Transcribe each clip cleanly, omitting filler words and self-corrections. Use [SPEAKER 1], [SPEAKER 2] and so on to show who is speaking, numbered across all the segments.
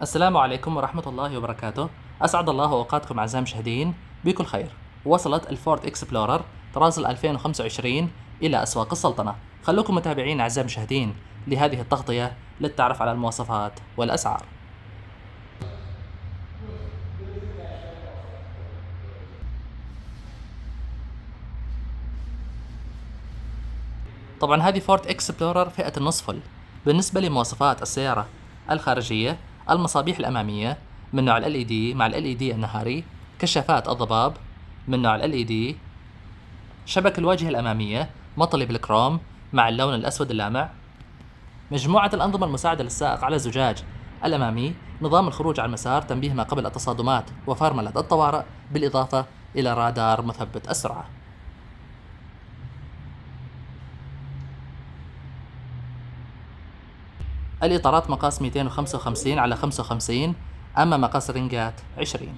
[SPEAKER 1] السلام عليكم ورحمة الله وبركاته. أسعد الله أوقاتكم أعزائي المشاهدين بكل خير. وصلت الفورد إكسبلورر طراز 2025 إلى أسواق السلطنة. خلوكم متابعين أعزائي المشاهدين لهذه التغطية للتعرف على المواصفات والأسعار. طبعا هذه فورد إكسبلورر فئة النص فل. بالنسبة لمواصفات السيارة الخارجية، المصابيح الأمامية من نوع ال LED مع ال LED النهاري، كشافات الضباب من نوع ال LED، شبك الواجهة الأمامية مطلي بالكروم مع اللون الأسود اللامع، مجموعة الأنظمة المساعدة للسائق على الزجاج الأمامي، نظام الخروج على المسار، تنبيه ما قبل التصادمات وفرملة الطوارئ، بالإضافة إلى رادار مثبت السرعة. الإطارات مقاس 255 على 55، أما مقاس الرنجات 20.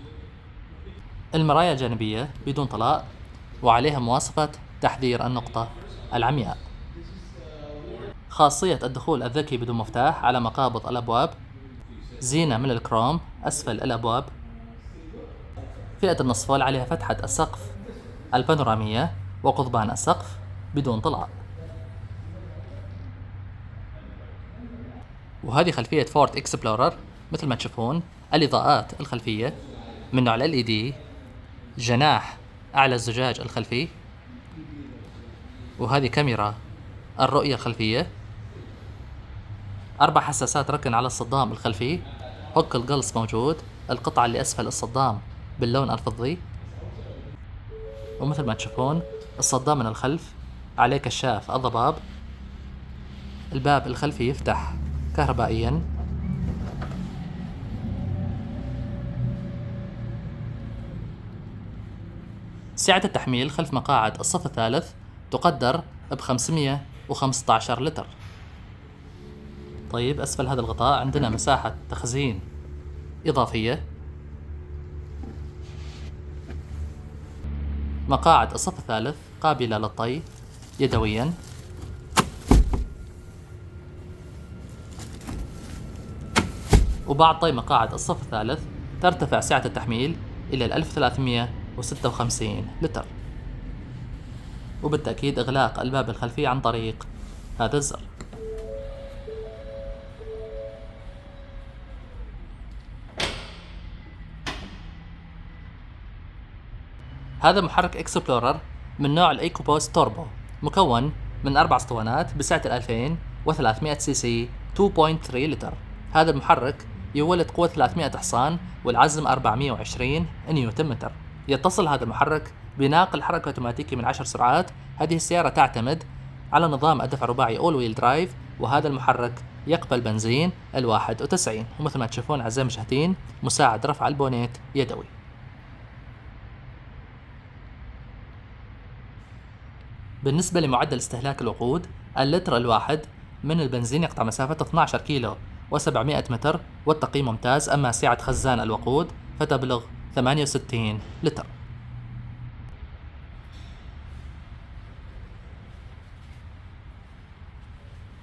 [SPEAKER 1] المرايا الجانبية بدون طلاء وعليها مواصفة تحذير النقطة العمياء. خاصية الدخول الذكي بدون مفتاح على مقابض الأبواب، زينة من الكروم أسفل الأبواب. فئة النصفول عليها فتحة السقف البانورامية وقضبان السقف بدون طلاء. وهذه خلفية فورد إكسبلورر مثل ما تشوفون. الإضاءات الخلفية من نوع ال LED، جناح أعلى الزجاج الخلفي، وهذه كاميرا الرؤية الخلفية، 4 حساسات ركن على الصدام الخلفي، هوك القلص موجود، القطعة اللي أسفل الصدام باللون الفضي. ومثل ما تشوفون الصدام من الخلف عليه كشاف الضباب، الباب الخلفي يفتح كهربائيا. سعة التحميل خلف مقاعد الصف الثالث تقدر ب515 لتر. طيب أسفل هذا الغطاء عندنا مساحة تخزين إضافية. مقاعد الصف الثالث قابلة للطي يدويا. وبعد طي مقاعد الصف الثالث ترتفع سعة التحميل إلى 1356 لتر. وبالتأكيد إغلاق الباب الخلفي عن طريق هذا الزر. هذا محرك إكسبلورر من نوع الإيكو بوست توربو، مكون من 4 اسطوانات بسعة 2300 سي سي 2.3 لتر. هذا المحرك يولد قوة 300 حصان والعزم 420 نيوتن متر. يتصل هذا المحرك بناقل حركة اوتوماتيكي من 10 سرعات. هذه السيارة تعتمد على نظام الدفع الرباعي All Wheel Drive، وهذا المحرك يقبل بنزين ال91. ومثل ما تشوفون أعزائي المشاهدين مساعد رفع البونيت يدوي. بالنسبة لمعدل استهلاك الوقود، اللتر الواحد من البنزين يقطع مسافة 12 كيلو و700 متر، والتقييم ممتاز. أما سعة خزان الوقود فتبلغ 68 لتر.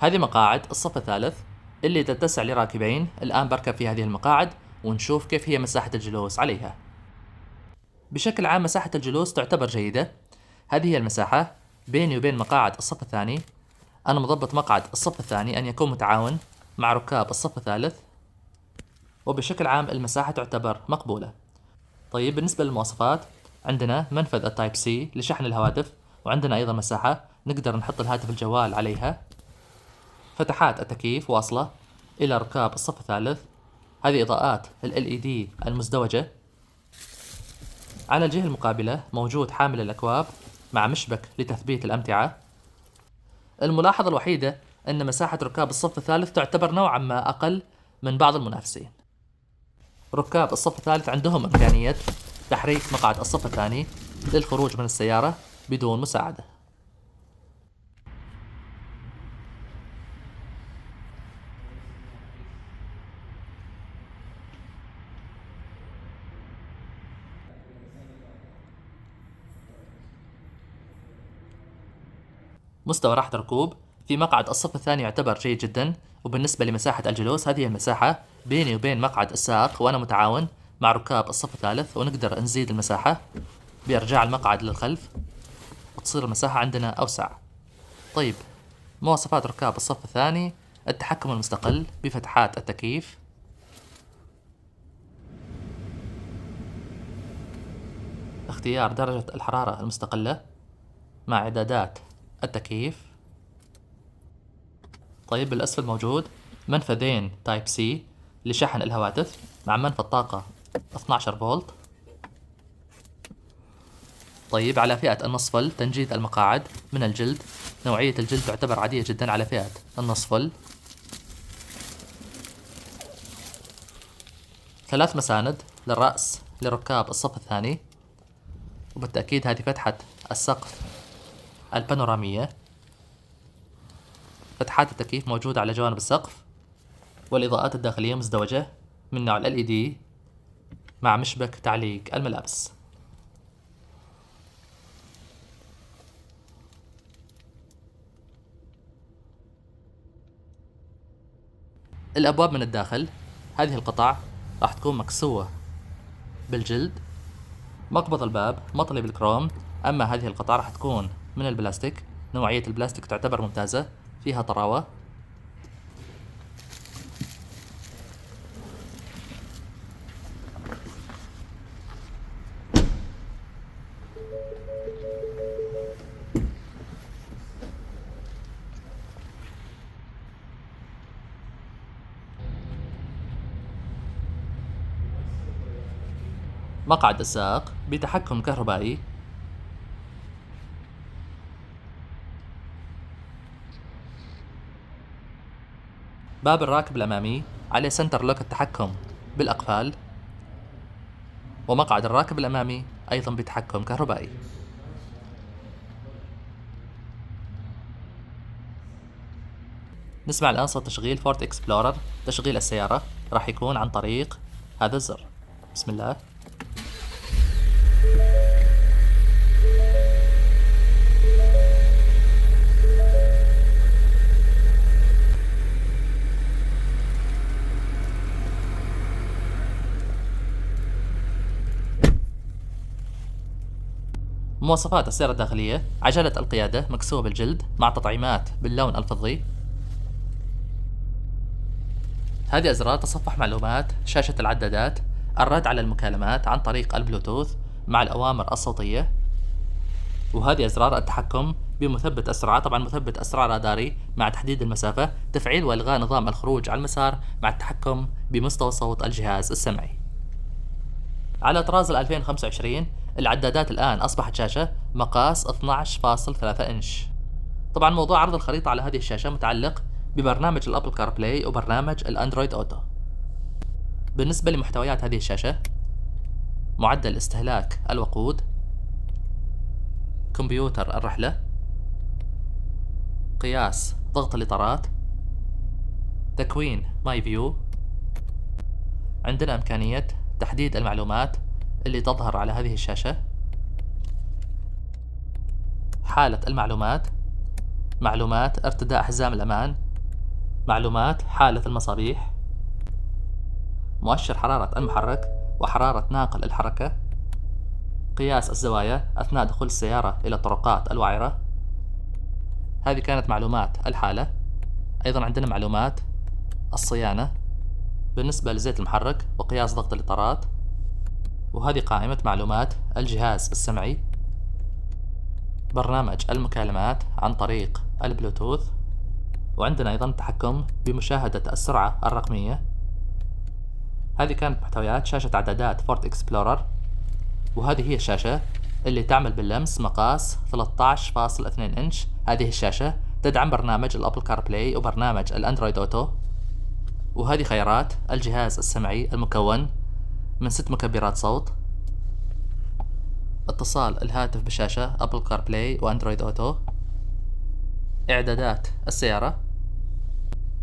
[SPEAKER 1] هذه مقاعد الصف الثالث اللي تتسع لراكبين. الآن بركب في هذه المقاعد ونشوف كيف هي مساحة الجلوس عليها. بشكل عام مساحة الجلوس تعتبر جيدة. هذه هي المساحة بيني وبين مقاعد الصف الثاني. أنا مضبط مقعد الصف الثاني أن يكون متعاون مع ركاب الصف الثالث، وبشكل عام المساحة تعتبر مقبولة. طيب بالنسبة للمواصفات، عندنا منفذ التايب سي لشحن الهواتف، وعندنا أيضا مساحة نقدر نحط الهاتف الجوال عليها. فتحات التكييف واصلة إلى ركاب الصف الثالث. هذه إضاءات ال LED المزدوجة. على الجهة المقابلة موجود حامل الأكواب مع مشبك لتثبيت الأمتعة. الملاحظة الوحيدة أن مساحة ركاب الصف الثالث تعتبر نوعا ما أقل من بعض المنافسين. ركاب الصف الثالث عندهم إمكانية تحريك مقعد الصف الثاني للخروج من السيارة بدون مساعدة. مستوى راحة الركوب في مقعد الصف الثاني يعتبر جيد جدا، وبالنسبة لمساحة الجلوس هذه المساحة بيني وبين مقعد السائق، وأنا متعاون مع ركاب الصف الثالث، ونقدر نزيد المساحة بإرجاع المقعد للخلف وتصير المساحة عندنا أوسع. طيب، مواصفات ركاب الصف الثاني: التحكم المستقل بفتحات التكييف، اختيار درجة الحرارة المستقلة مع إعدادات التكييف. طيب، بالأسفل موجود منفذين تايب سي لشحن الهواتف مع منفذ طاقة 12 فولت. طيب، على فئة النصفل تنجيد المقاعد من الجلد، نوعية الجلد تعتبر عادية جدا على فئة النصفل. 3 مساند للرأس لركاب الصف الثاني، وبالتأكيد هذه فتحة السقف البانورامية. فتحات التكييف موجودة على جوانب السقف، والإضاءات الداخلية مزدوجة من نوع LED مع مشبك تعليق الملابس. الأبواب من الداخل، هذه القطع راح تكون مكسوة بالجلد. مقبض الباب مطلي بالكروم، أما هذه القطع راح تكون من البلاستيك. نوعية البلاستيك تعتبر ممتازة، فيها طراوة. مقعد السائق بتحكم كهربائي. باب الراكب الأمامي عليه سنتر لوك التحكم بالأقفال، ومقعد الراكب الأمامي أيضا بتحكم كهربائي. نسمع الآن صوت تشغيل فورد إكسبلورر. تشغيل السيارة راح يكون عن طريق هذا الزر. بسم الله. مواصفات السيارة الداخلية: عجلة القيادة مكسوة بالجلد مع تطعيمات باللون الفضي. هذه أزرار تصفح معلومات شاشة العدادات، الرد على المكالمات عن طريق البلوتوث مع الأوامر الصوتية. وهذه أزرار التحكم بمثبت السرعة، طبعا مثبت السرعة راداري مع تحديد المسافة، تفعيل وإلغاء نظام الخروج على المسار مع التحكم بمستوى صوت الجهاز السمعي. على طراز 2025 العدادات الآن أصبحت شاشة مقاس 12.3 إنش. طبعا موضوع عرض الخريطة على هذه الشاشة متعلق ببرنامج الأبل كار بلاي وبرنامج الأندرويد أوتو. بالنسبة لمحتويات هذه الشاشة: معدل استهلاك الوقود، كمبيوتر الرحلة، قياس ضغط الإطارات، تكوين ماي فيو. عندنا إمكانية تحديد المعلومات اللي تظهر على هذه الشاشة، حالة المعلومات، معلومات ارتداء حزام الأمان، معلومات حالة المصابيح، مؤشر حرارة المحرك وحرارة ناقل الحركة، قياس الزوايا أثناء دخول السيارة إلى الطرقات الوعرة. هذه كانت معلومات الحالة. أيضا عندنا معلومات الصيانة بالنسبة لزيت المحرك وقياس ضغط الإطارات. وهذه قائمة معلومات الجهاز السمعي، برنامج المكالمات عن طريق البلوتوث. وعندنا أيضا التحكم بمشاهدة السرعة الرقمية. هذه كانت محتويات شاشة عدادات فورد إكسبلورر، وهذه هي الشاشة اللي تعمل باللمس مقاس 13.2 إنش. هذه الشاشة تدعم برنامج الأبل كار بلاي وبرنامج الأندرويد أوتو. وهذه خيارات الجهاز السمعي المكون من 6 مكبرات صوت، اتصال الهاتف بشاشة أبل كار بلاي وأندرويد أوتو، إعدادات السيارة،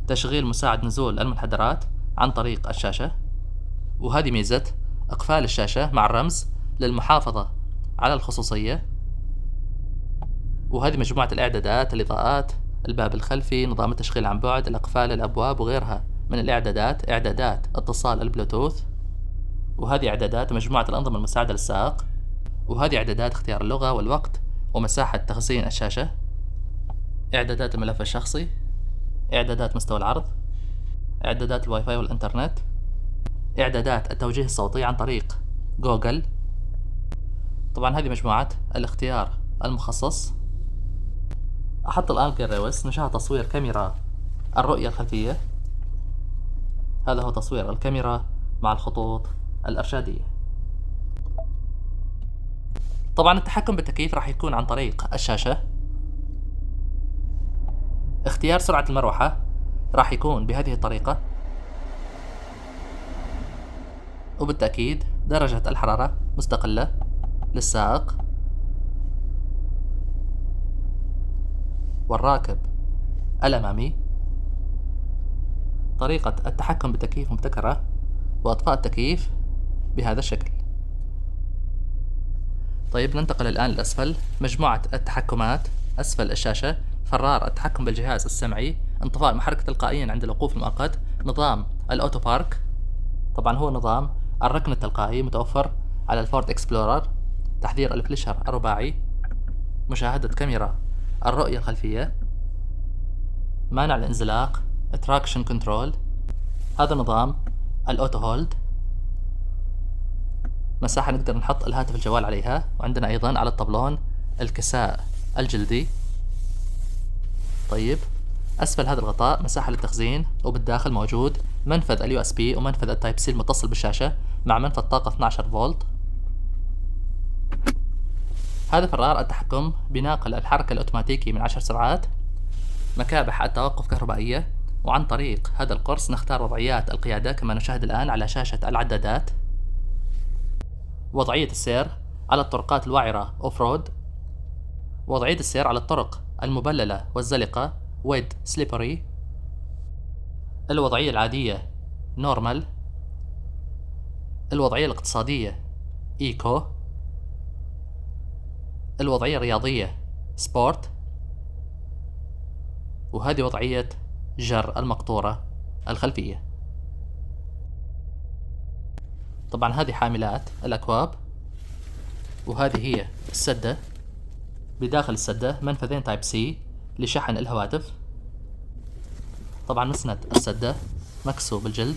[SPEAKER 1] تشغيل مساعد نزول المنحدرات عن طريق الشاشة. وهذه ميزة إقفال الشاشة مع الرمز للمحافظة على الخصوصية. وهذه مجموعة الإعدادات: الإضاءات الباب الخلفي، نظام التشغيل عن بعد، الأقفال، الأبواب وغيرها من الإعدادات. إعدادات اتصال البلوتوث، وهذه إعدادات مجموعة الأنظمة المساعدة للسائق، وهذه إعدادات اختيار اللغة والوقت ومساحة تخزين الشاشة، إعدادات الملف الشخصي، إعدادات مستوى العرض، إعدادات الواي فاي والإنترنت، إعدادات التوجيه الصوتي عن طريق جوجل. طبعا هذه مجموعة الاختيار المخصص. أحط الآن كيروس نشاهد تصوير كاميرا الرؤية الخلفية. هذا هو تصوير الكاميرا مع الخطوط الإرشادية. طبعا التحكم بالتكييف راح يكون عن طريق الشاشة. اختيار سرعة المروحة راح يكون بهذه الطريقة، وبالتأكيد درجة الحرارة مستقلة للسائق والراكب الأمامي. طريقة التحكم بالتكييف مبتكرة، وإطفاء التكييف بهذا الشكل. طيب ننتقل الآن للأسفل. مجموعة التحكمات أسفل الشاشة: فرار التحكم بالجهاز السمعي، انطفاء المحرك تلقائيا عند الوقوف المؤقت، نظام الأوتو بارك، طبعا هو نظام الركن التلقائي متوفر على الفورد إكسبلورر، تحذير الفليشر الرباعي، مشاهدة كاميرا الرؤية الخلفية، مانع الانزلاق تراكشن كنترول، هذا نظام الأوتو هولد، مساحة نقدر نحط الهاتف الجوال عليها، وعندنا أيضا على الطبلون الكساء الجلدي. طيب أسفل هذا الغطاء مساحة للتخزين، وبالداخل موجود منفذ اليو اس بي ومنفذ التايب سي المتصل بالشاشة مع منفذ طاقة 12 فولت. هذا فرار التحكم بناقل الحركة الأوتوماتيكي من 10 سرعات، مكابح التوقف كهربائية، وعن طريق هذا القرص نختار وضعيات القيادة كما نشاهد الآن على شاشة العدادات. وضعية السير على الطرقات الوعرة أوف رود، وضعية السير على الطرق المبللة والزلقة ويد سليبري، الوضعية العادية نورمال، الوضعية الاقتصادية ايكو، الوضعية الرياضية سبورت، وهذه وضعية جر المقطورة الخلفية. طبعا هذه حاملات الأكواب، وهذه هي السدة. بداخل السدة منفذين تايب سي لشحن الهواتف. طبعا مسند السدة مكسو بالجلد.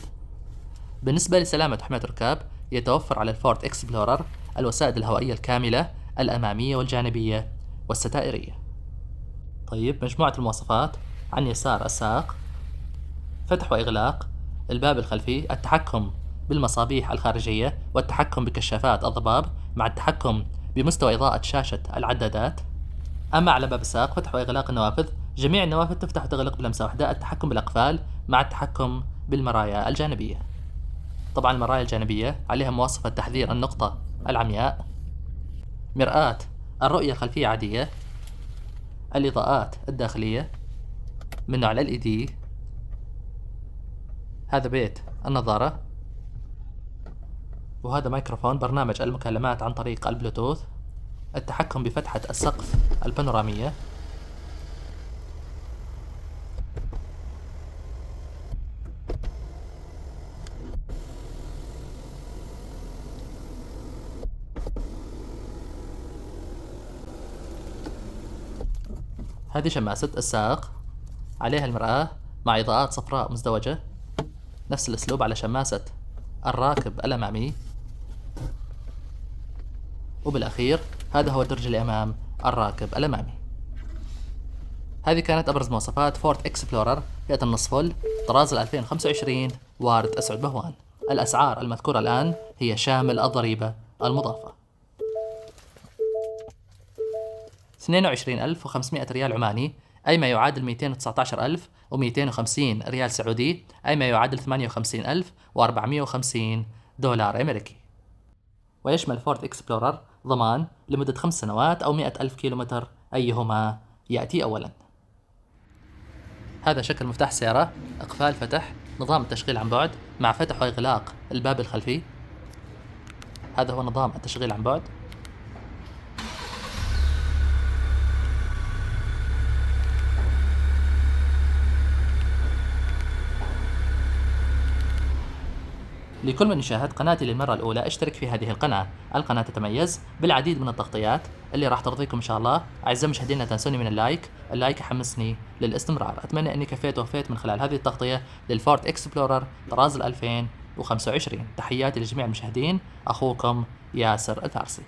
[SPEAKER 1] بالنسبة لسلامة وحماية الركاب يتوفر على الفورد إكسبلورر الوسائد الهوائية الكاملة الأمامية والجانبية والستائرية. طيب مجموعة المواصفات: عن يسار السائق، فتح وإغلاق الباب الخلفي، التحكم بالمصابيح الخارجية والتحكم بكشافات الضباب مع التحكم بمستوى إضاءة شاشة العدادات. أما على باب السائق فتح وإغلاق النوافذ، جميع النوافذ تفتح وتغلق بلمسة واحدة، التحكم بالأقفال مع التحكم بالمرايا الجانبية. طبعا المرايا الجانبية عليها مواصفة تحذير النقطة العمياء، مرآة الرؤية الخلفية عادية، الإضاءات الداخلية من نوع LED، هذا بيت النظارة، وهذا ميكروفون برنامج المكالمات عن طريق البلوتوث، التحكم بفتحة السقف البانورامية، هذه شماسة السائق عليها المرآة مع إضاءات صفراء مزدوجة، نفس الأسلوب على شماسة الراكب الأمامي. وبالأخير هذا هو درج الأمام الراكب الأمامي. هذه كانت أبرز مواصفات فورد إكسبلورر فئة النصف فل طراز 2025 وارد أسعد بهوان. الأسعار المذكورة الآن هي شامل الضريبة المضافة. 22,500 ريال عماني، أي ما يعادل 219,250 ريال سعودي، أي ما يعادل 58,450 دولار أمريكي. ويشمل فورد إكسبلورر ضمان لمدة 5 سنوات أو 100,000 كيلومتر، أيهما يأتي أولا. هذا شكل مفتاح السيارة، إقفال فتح، نظام التشغيل عن بعد مع فتح وإغلاق الباب الخلفي. هذا هو نظام التشغيل عن بعد. لكل من يشاهد قناتي للمرة الأولى اشترك في هذه القناة. القناة تتميز بالعديد من التغطيات اللي راح ترضيكم إن شاء الله. أعزائي المشاهدين لا تنسوني من اللايك يحمسني للاستمرار. أتمنى أني كفيت ووفيت من خلال هذه التغطية للفورد إكسبلورر طراز 2025. تحياتي لجميع المشاهدين، أخوكم ياسر الفارسي.